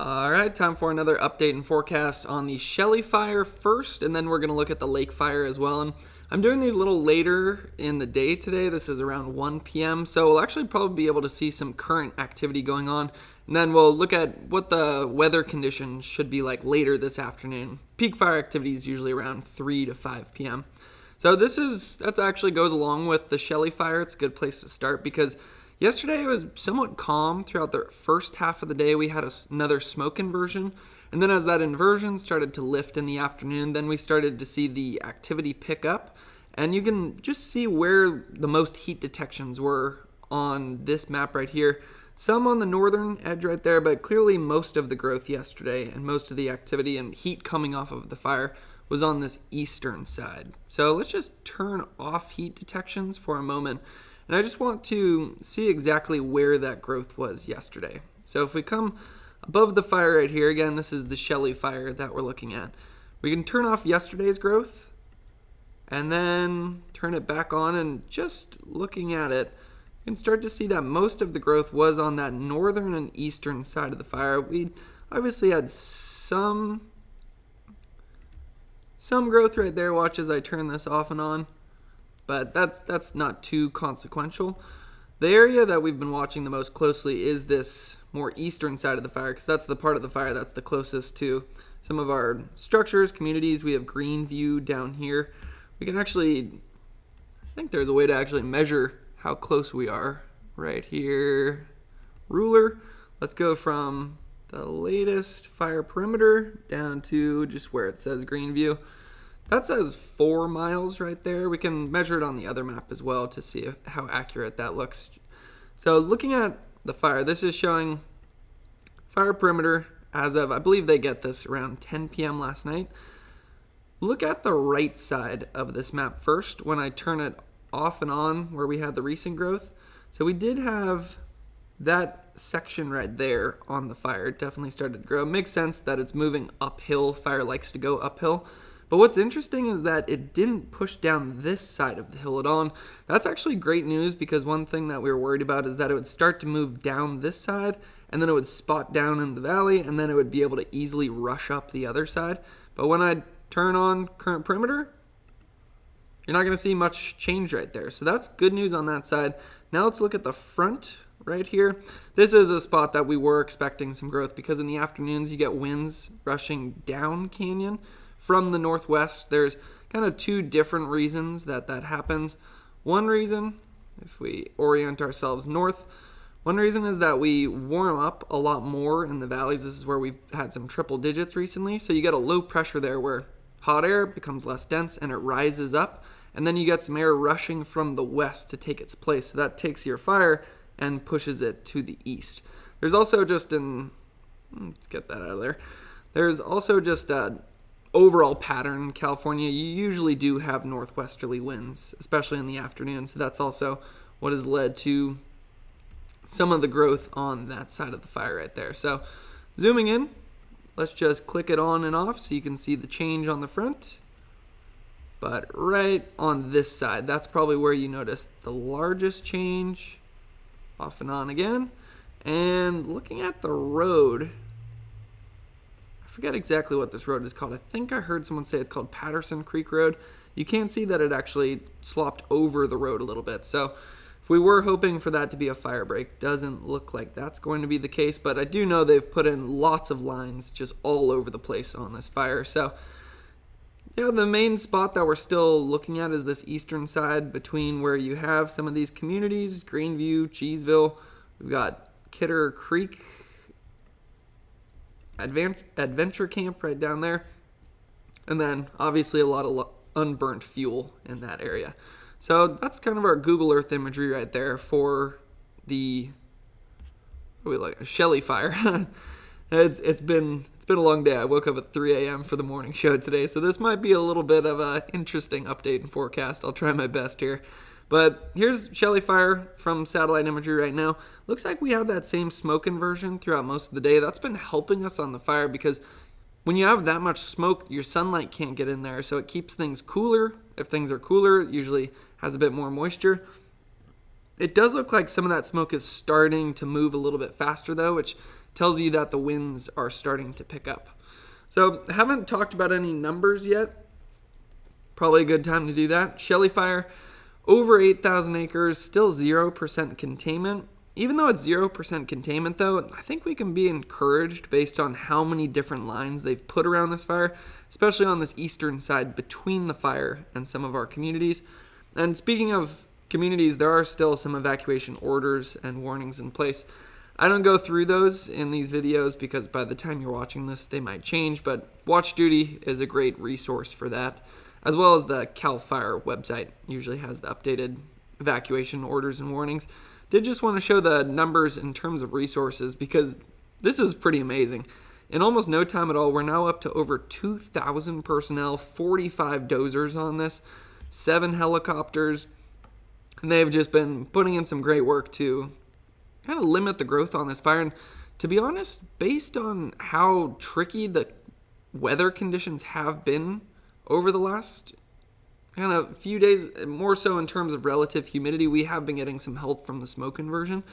All right, time for another update and forecast on the Shelly Fire first, and then we're going to look at the lake fire as well. And I'm doing these a little later in the day today. This is around 1 p.m., so we'll actually probably be able to see some current activity going on. And then we'll look at what the weather conditions should be like later this afternoon. Peak fire activity is usually around 3 to 5 p.m. So that actually goes along with the Shelly Fire. It's a good place to start because yesterday it was somewhat calm throughout the first half of the day. We had another smoke inversion, and then as that inversion started to lift in the afternoon, then we started to see the activity pick up, and you can just see where the most heat detections were on this map right here. Some on the northern edge right there, but clearly most of the growth yesterday and most of the activity and heat coming off of the fire was on this eastern side. So let's just turn off heat detections for a moment. And I just want to see exactly where that growth was yesterday. So if we come above the fire right here, again, this is the Shelly Fire that we're looking at. We can turn off yesterday's growth and then turn it back on, and just looking at it, you can start to see that most of the growth was on that northern and eastern side of the fire. We obviously had some growth right there. Watch as I turn this off and on. But that's not too consequential. The area that we've been watching the most closely is this more eastern side of the fire, because that's the part of the fire that's the closest to some of our structures, communities. We have green view down here. We can actually, I think there's a way to actually measure how close we are right here. Ruler. Let's go from the latest fire perimeter down to just where it says green view. That says 4 miles right there. We can measure it on the other map as well to see how accurate that looks. So looking at the fire, this is showing fire perimeter as of, I believe they get this around 10 p.m. last night. Look at the right side of this map first when I turn it off and on where we had the recent growth. So we did have that section right there on the fire. It definitely started to grow. It makes sense that it's moving uphill. Fire likes to go uphill. But what's interesting is that it didn't push down this side of the hill at all. And that's actually great news, because one thing that we were worried about is that it would start to move down this side, and then it would spot down in the valley, and then it would be able to easily rush up the other side. But when I turn on current perimeter, you're not going to see much change right there. So that's good news on that side. Now let's look at the front right here. This is a spot that we were expecting some growth, because in the afternoons you get winds rushing down canyon from the northwest. There's kind of two different reasons that happens. One reason, if we orient ourselves north, one reason is that we warm up a lot more in the valleys. This is where we've had some triple digits recently. So you get a low pressure there where hot air becomes less dense and it rises up. And then you get some air rushing from the west to take its place. So that takes your fire and pushes it to the east. There's also just let's get that out of there. There's also just overall pattern in California. You usually do have northwesterly winds, especially in the afternoon. So that's also what has led to some of the growth on that side of the fire right there. So zooming in, let's just click it on and off so you can see the change on the front. But right on this side, that's probably where you notice the largest change. Off and on again. And looking at the road, I forget exactly what this road is called. I think I heard someone say it's called Patterson Creek Road. You can see that it actually slopped over the road a little bit. So if we were hoping for that to be a fire break, doesn't look like that's going to be the case. But I do know they've put in lots of lines just all over the place on this fire. So yeah, the main spot that we're still looking at is this eastern side between where you have some of these communities, Greenview, Cheeseville. We've got Kidder Creek Adventure Camp right down there. And then obviously a lot of unburnt fuel in that area. So that's kind of our Google Earth imagery right there for the Shelly Fire. It's been a long day. I woke up at 3 a.m. for the morning show today, so this might be a little bit of an interesting update and forecast. I'll try my best here. But here's Shelly Fire from satellite imagery right now. Looks like we have that same smoke inversion throughout most of the day. That's been helping us on the fire, because when you have that much smoke, your sunlight can't get in there, so it keeps things cooler. If things are cooler, it usually has a bit more moisture. It does look like some of that smoke is starting to move a little bit faster, though, which tells you that the winds are starting to pick up. So I haven't talked about any numbers yet. Probably a good time to do that. Shelly Fire, over 8,000 acres, still 0% containment. Even though it's 0% containment though, I think we can be encouraged based on how many different lines they've put around this fire, especially on this eastern side between the fire and some of our communities. And speaking of communities, there are still some evacuation orders and warnings in place. I don't go through those in these videos because by the time you're watching this, they might change, but Watch Duty is a great resource for that, as well as the CAL FIRE website usually has the updated evacuation orders and warnings. Did just want to show the numbers in terms of resources because this is pretty amazing. In almost no time at all, we're now up to over 2,000 personnel, 45 dozers on this, 7 helicopters, and they've just been putting in some great work to kind of limit the growth on this fire. And to be honest, based on how tricky the weather conditions have been over the last kind of few days, more so in terms of relative humidity, we have been getting some help from the smoke inversion.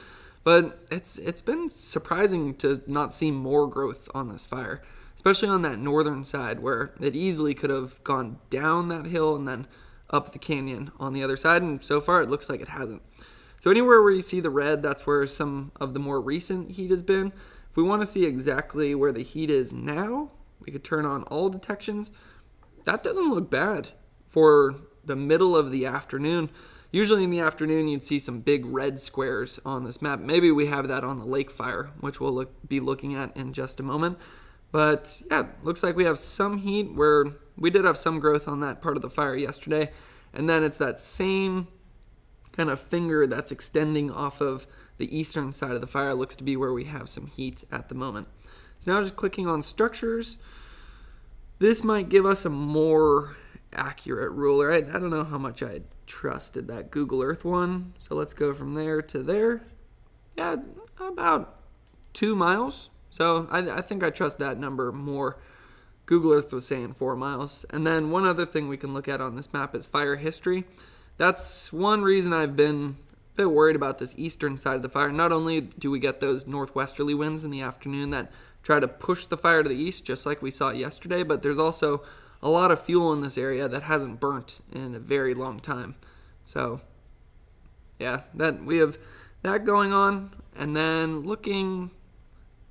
But it's been surprising to not see more growth on this fire, especially on that northern side where it easily could have gone down that hill and then up the canyon on the other side. And so far, it looks like it hasn't. So anywhere where you see the red, that's where some of the more recent heat has been. If we want to see exactly where the heat is now, we could turn on all detections. That doesn't look bad for the middle of the afternoon. Usually in the afternoon, you'd see some big red squares on this map. Maybe we have that on the lake fire, which we'll be looking at in just a moment. But yeah, looks like we have some heat where we did have some growth on that part of the fire yesterday. And then it's that same kind of finger that's extending off of the eastern side of the fire looks to be where we have some heat at the moment. So now just clicking on structures. This might give us a more accurate ruler. I don't know how much I trusted that Google Earth one. So let's go from there to there. Yeah, about 2 miles. So I think I trust that number more. Google Earth was saying 4 miles. And then one other thing we can look at on this map is fire history. That's one reason I've been a bit worried about this eastern side of the fire. Not only do we get those northwesterly winds in the afternoon that try to push the fire to the east, just like we saw yesterday, but there's also a lot of fuel in this area that hasn't burnt in a very long time. So, yeah, that we have that going on. And then looking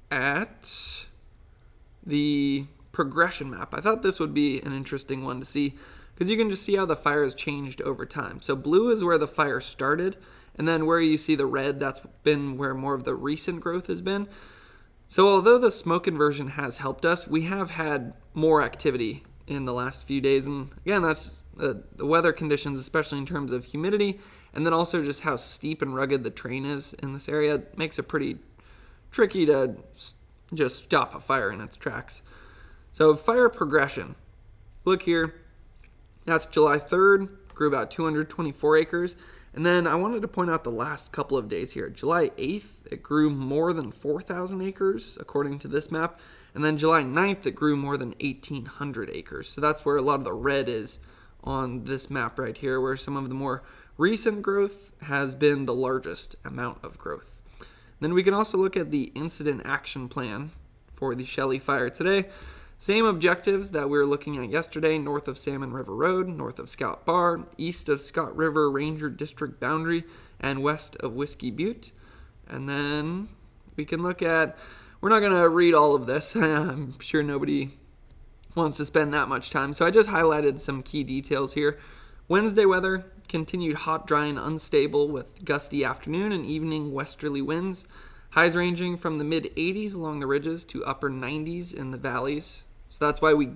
at the progression map, I thought this would be an interesting one to see because you can just see how the fire has changed over time. So blue is where the fire started, and then where you see the red, that's been where more of the recent growth has been. So although the smoke inversion has helped us, we have had more activity in the last few days. And again, that's the weather conditions, especially in terms of humidity, and then also just how steep and rugged the terrain is in this area makes it pretty tricky to just stop a fire in its tracks. So fire progression. Look here. That's July 3rd, grew about 224 acres. And then I wanted to point out the last couple of days here. July 8th, it grew more than 4,000 acres, according to this map. And then July 9th, it grew more than 1,800 acres. So that's where a lot of the red is on this map right here, where some of the more recent growth has been the largest amount of growth. Then we can also look at the incident action plan for the Shelly Fire today. Same objectives that we were looking at yesterday, north of Salmon River Road, north of Scout Bar, east of Scott River Ranger District boundary, and west of Whiskey Butte. And then we can look at, we're not going to read all of this. I'm sure nobody wants to spend that much time. So I just highlighted some key details here. Wednesday weather, continued hot, dry, and unstable with gusty afternoon and evening westerly winds. Highs ranging from the mid-80s along the ridges to upper 90s in the valleys. So that's why we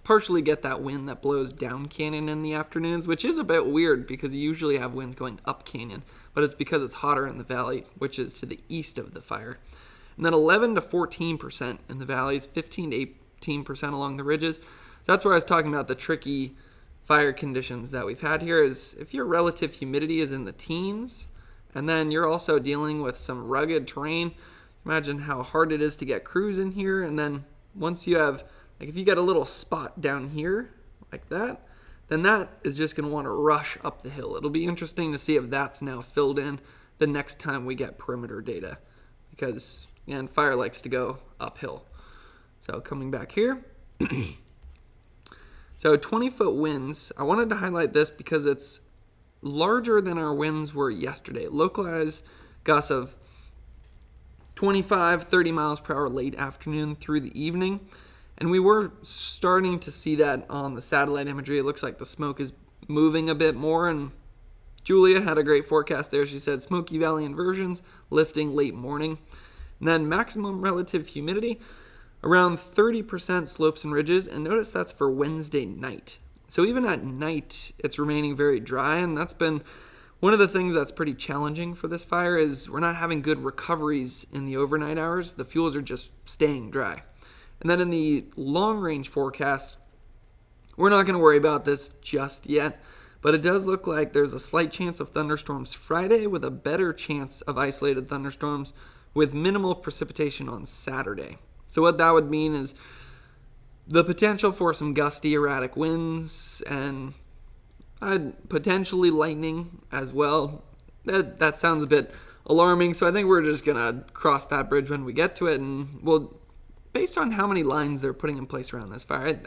partially get that wind that blows down canyon in the afternoons, which is a bit weird because you usually have winds going up canyon, but it's because it's hotter in the valley, which is to the east of the fire. And then 11 to 14% in the valleys, 15 to 18% along the ridges. So that's where I was talking about the tricky fire conditions that we've had here is if your relative humidity is in the teens, and then you're also dealing with some rugged terrain. Imagine how hard it is to get crews in here. And then once you have, like if you get a little spot down here like that, then that is just going to want to rush up the hill. It'll be interesting to see if that's now filled in the next time we get perimeter data. Because and fire likes to go uphill. So coming back here. So 20-foot winds. I wanted to highlight this because it's larger than our winds were yesterday. Localized gusts of 25, 30 miles per hour late afternoon through the evening. And we were starting to see that on the satellite imagery. It looks like the smoke is moving a bit more. And Julia had a great forecast there. She said Smoky Valley inversions lifting late morning. And then maximum relative humidity around 30% slopes and ridges. And notice that's for Wednesday night. So even at night, it's remaining very dry. And that's been one of the things that's pretty challenging for this fire is we're not having good recoveries in the overnight hours. The fuels are just staying dry. And then in the long-range forecast, we're not going to worry about this just yet, but it does look like there's a slight chance of thunderstorms Friday with a better chance of isolated thunderstorms with minimal precipitation on Saturday. So what that would mean is the potential for some gusty, erratic winds and potentially lightning as well. That sounds a bit alarming, so I think we're just going to cross that bridge when we get to it, and based on how many lines they're putting in place around this fire,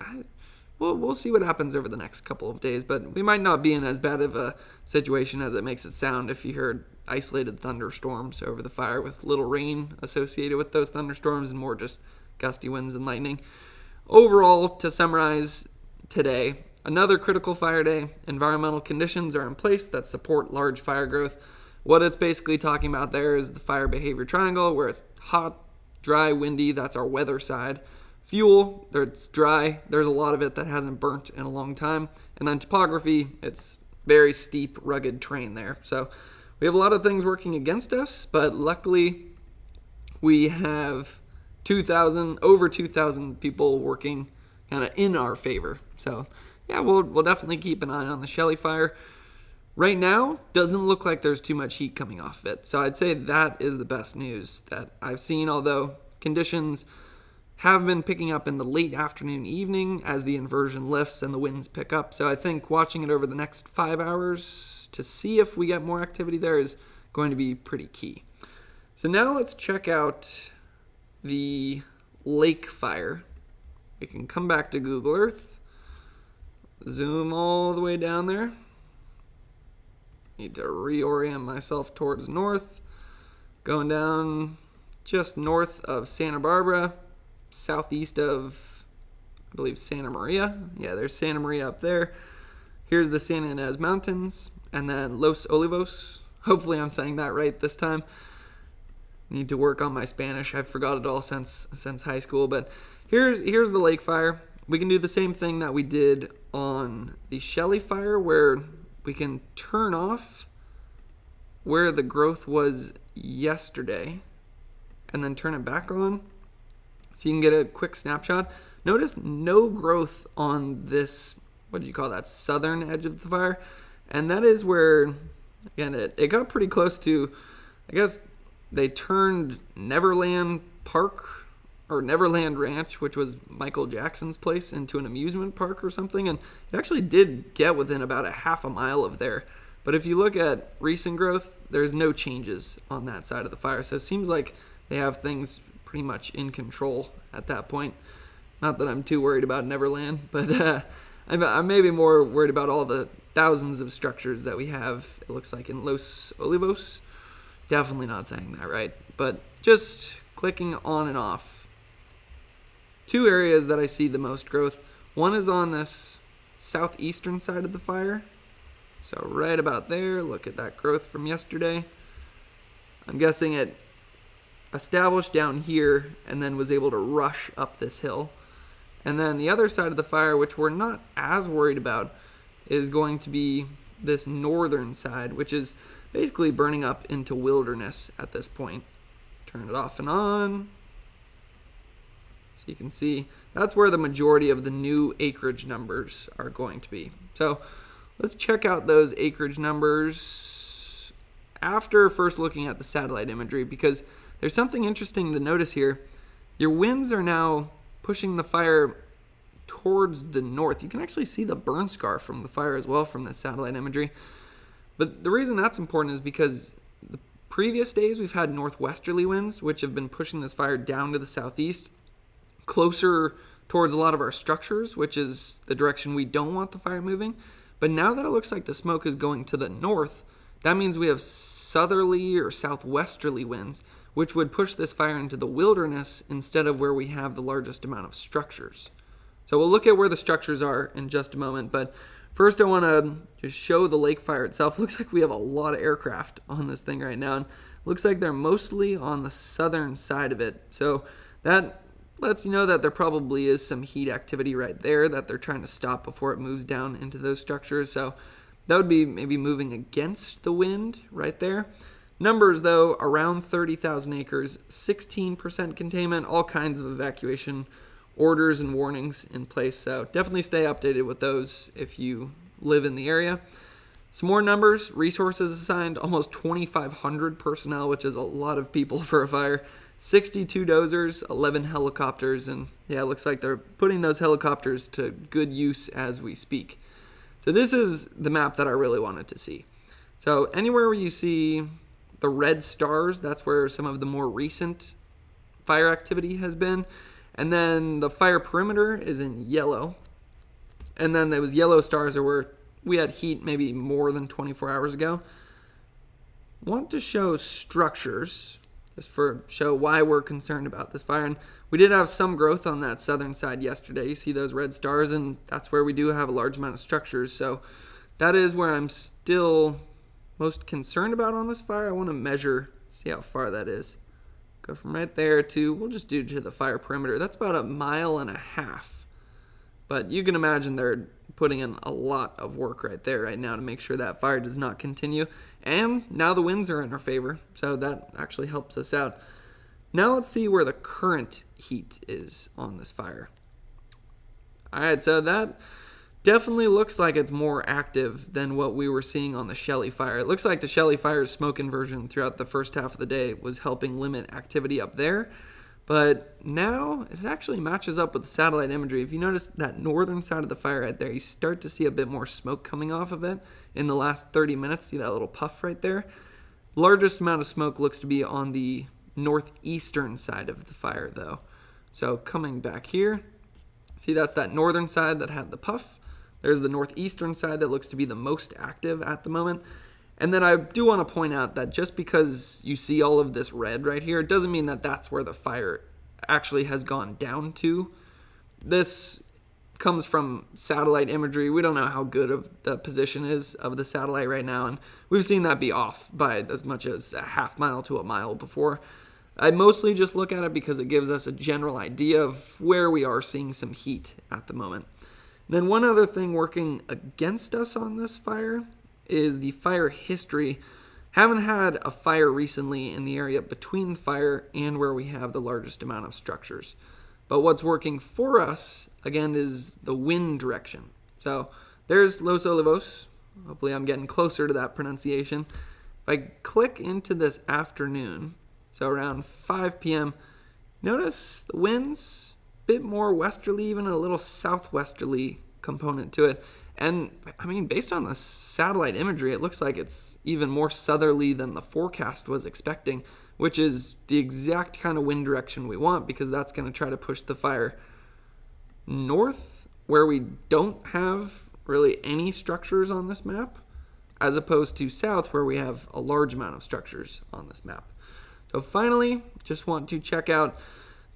we'll see what happens over the next couple of days, but we might not be in as bad of a situation as it makes it sound if you heard isolated thunderstorms over the fire with little rain associated with those thunderstorms and more just gusty winds and lightning. Overall, to summarize today, another critical fire day. Environmental conditions are in place that support large fire growth. What it's basically talking about there is the fire behavior triangle, where it's hot, dry, windy. That's our weather side. Fuel, it's dry. There's a lot of it that hasn't burnt in a long time. And then topography, it's very steep, rugged terrain there. So we have a lot of things working against us, but luckily we have over 2,000 people working kind of in our favor. So yeah, we'll definitely keep an eye on the Shelly Fire. Right now, doesn't look like there's too much heat coming off it. So I'd say that is the best news that I've seen, although conditions have been picking up in the late afternoon, evening as the inversion lifts and the winds pick up. So I think watching it over the next 5 hours to see if we get more activity there is going to be pretty key. So now let's check out the lake fire. We can come back to Google Earth. Zoom all the way down there. Need to reorient myself towards north. Going down just north of Santa Barbara, southeast of, I believe, Santa Maria. Yeah, there's Santa Maria up there. Here's the Santa Ynez Mountains, and then Los Olivos. Hopefully I'm saying that right this time. Need to work on my Spanish. I forgot it all since high school, but here's the lake fire. We can do the same thing that we did on the Shelly Fire, where we can turn off where the growth was yesterday and then turn it back on so you can get a quick snapshot. Notice no growth on this, what do you call that, southern edge of the fire. And that is where, again, it got pretty close to, I guess they turned Neverland Park or Neverland Ranch, which was Michael Jackson's place, into an amusement park or something. And it actually did get within about a half a mile of there. But if you look at recent growth, there's no changes on that side of the fire. So it seems like they have things pretty much in control at that point. Not that I'm too worried about Neverland, but I'm maybe more worried about all the thousands of structures that we have, it looks like, in Los Olivos. Definitely not saying that right, but just clicking on and off. Two areas that I see the most growth. One is on this southeastern side of the fire. So right about there, look at that growth from yesterday. I'm guessing it established down here and then was able to rush up this hill. And then the other side of the fire, which we're not as worried about, is going to be this northern side, which is basically burning up into wilderness at this point. Turn it off and on. So you can see that's where the majority of the new acreage numbers are going to be. So let's check out those acreage numbers after first looking at the satellite imagery, because there's something interesting to notice here. Your winds are now pushing the fire towards the north. You can actually see the burn scar from the fire as well from the satellite imagery. But the reason that's important is because the previous days, we've had northwesterly winds, which have been pushing this fire down to the southeast, closer towards a lot of our structures, which is the direction we don't want the fire moving. But now that it looks like the smoke is going to the north, that means we have southerly or southwesterly winds, which would push this fire into the wilderness instead of where we have the largest amount of structures. So we'll look at where the structures are in just a moment, but first I want to just show the lake fire itself. Looks like we have a lot of aircraft on this thing right now, and looks like they're mostly on the southern side of it. So that lets you know that there probably is some heat activity right there that they're trying to stop before it moves down into those structures. So that would be maybe moving against the wind right there. Numbers, though, around 30,000 acres, 16% containment, all kinds of evacuation orders and warnings in place. So definitely stay updated with those if you live in the area. Some more numbers, resources assigned, almost 2,500 personnel, which is a lot of people for a fire. 62 dozers, 11 helicopters, and yeah, it looks like they're putting those helicopters to good use as we speak. So this is the map that I really wanted to see. So anywhere where you see the red stars, that's where some of the more recent fire activity has been. And then the fire perimeter is in yellow. And then those yellow stars are where we had heat maybe more than 24 hours ago. Want to show structures, just for show why we're concerned about this fire. And we did have some growth on that southern side yesterday. You see those red stars, and that's where we do have a large amount of structures. So that is where I'm still most concerned about on this fire. I want to measure, see how far that is. Go from right there to, we'll just do to the fire perimeter. That's about 1.5 miles. But you can imagine they're putting in a lot of work right there right now to make sure that fire does not continue. And now the winds are in our favor, so that actually helps us out. Now let's see where the current heat is on this fire. All right, so that definitely looks like it's more active than what we were seeing on the Shelly Fire. It looks like the Shelly Fire's smoke inversion throughout the first half of the day was helping limit activity up there. But now it actually matches up with the satellite imagery. If you notice that northern side of the fire right there, you start to see a bit more smoke coming off of it in the last 30 minutes. See that little puff right there? Largest amount of smoke looks to be on the northeastern side of the fire, though. So coming back here, see that's that northern side that had the puff. There's the northeastern side that looks to be the most active at the moment. And then I do want to point out that just because you see all of this red right here, it doesn't mean that that's where the fire actually has gone down to. This comes from satellite imagery. We don't know how good of the position is of the satellite right now, and we've seen that be off by as much as 0.5 mile to 1 mile before. I mostly just look at it because it gives us a general idea of where we are seeing some heat at the moment. And then one other thing working against us on this fire is the fire history. Haven't had a fire recently in the area between the fire and where we have the largest amount of structures. But what's working for us, again, is the wind direction. So there's Los Olivos. Hopefully I'm getting closer to that pronunciation. If I click into this afternoon, so around 5 p.m., notice the winds, a bit more westerly, even a little southwesterly component to it. And, I mean, based on the satellite imagery, it looks like it's even more southerly than the forecast was expecting, which is the exact kind of wind direction we want because that's going to try to push the fire north, where we don't have really any structures on this map, as opposed to south, where we have a large amount of structures on this map. So finally, just want to check out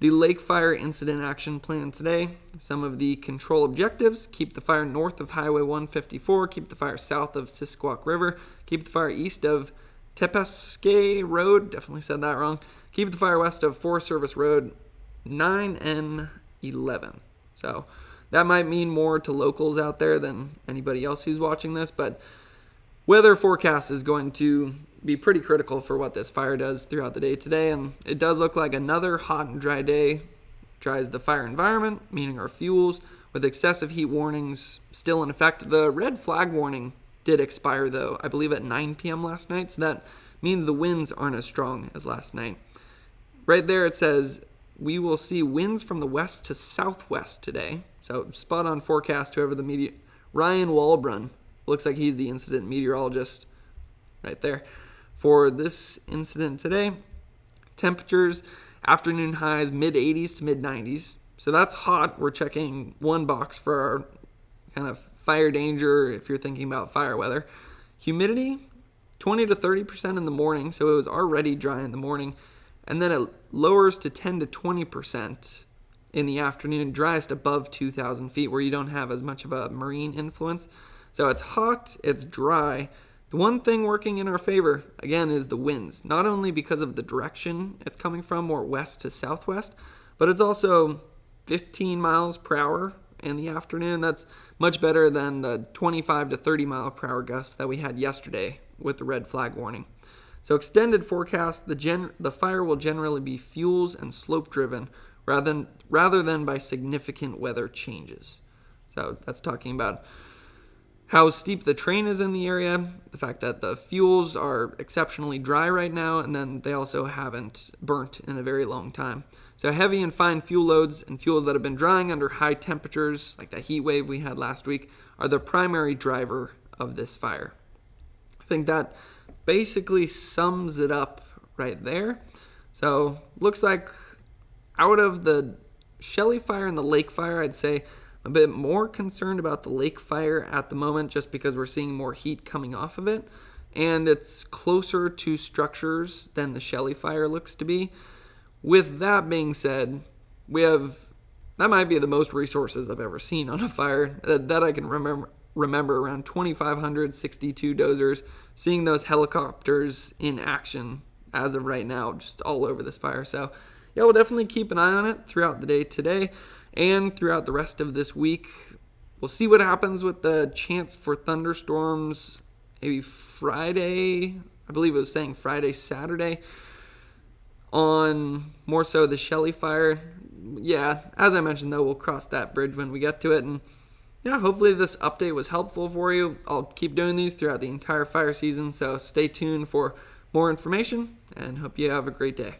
the Lake Fire Incident Action Plan today. Some of the control objectives: keep the fire north of Highway 154, keep the fire south of Sisquoc River, keep the fire east of Tepeske Road, definitely said that wrong, keep the fire west of Forest Service Road 9 and 11. So that might mean more to locals out there than anybody else who's watching this, but weather forecast is going to be pretty critical for what this fire does throughout the day today, and it does look like another hot and dry day dries the fire environment, meaning our fuels, with excessive heat warnings still in effect. The red flag warning did expire, though, I believe at 9 p.m. last night, so that means the winds aren't as strong as last night. Right there it says we will see winds from the west to southwest today, so spot on forecast. Whoever the Ryan Walbrun, looks like he's the incident meteorologist right there. For this incident today, temperatures, afternoon highs mid 80s to mid 90s. So that's hot. We're checking one box for our kind of fire danger if you're thinking about fire weather. Humidity, 20 to 30% in the morning, so it was already dry in the morning. And then it lowers to 10 to 20% in the afternoon, driest above 2,000 feet, where you don't have as much of a marine influence. So it's hot, it's dry. The one thing working in our favor, again, is the winds. Not only because of the direction it's coming from, more west to southwest, but it's also 15 miles per hour in the afternoon. That's much better than the 25 to 30 mile per hour gusts that we had yesterday with the red flag warning. So extended forecast, the fire will generally be fuels and slope driven rather than by significant weather changes. So that's talking about how steep the terrain is in the area, the fact that the fuels are exceptionally dry right now, and then they also haven't burnt in a very long time. So heavy and fine fuel loads and fuels that have been drying under high temperatures, like the heat wave we had last week, are the primary driver of this fire. I think that basically sums it up right there. So looks like out of the Shelly Fire and the Lake Fire, I'd say a bit more concerned about the Lake Fire at the moment, just because we're seeing more heat coming off of it, and it's closer to structures than the Shelly Fire looks to be. With that being said, that might be the most resources I've ever seen on a fire that I can remember around 2,562 dozers, seeing those helicopters in action as of right now, just all over this fire. So yeah, we'll definitely keep an eye on it throughout the day today and throughout the rest of this week. We'll see what happens with the chance for thunderstorms maybe Friday. I believe it was saying Friday, Saturday, on more so the Shelly Fire. Yeah, as I mentioned though, we'll cross that bridge when we get to it. And yeah, hopefully this update was helpful for you. I'll keep doing these throughout the entire fire season, so stay tuned for more information and hope you have a great day.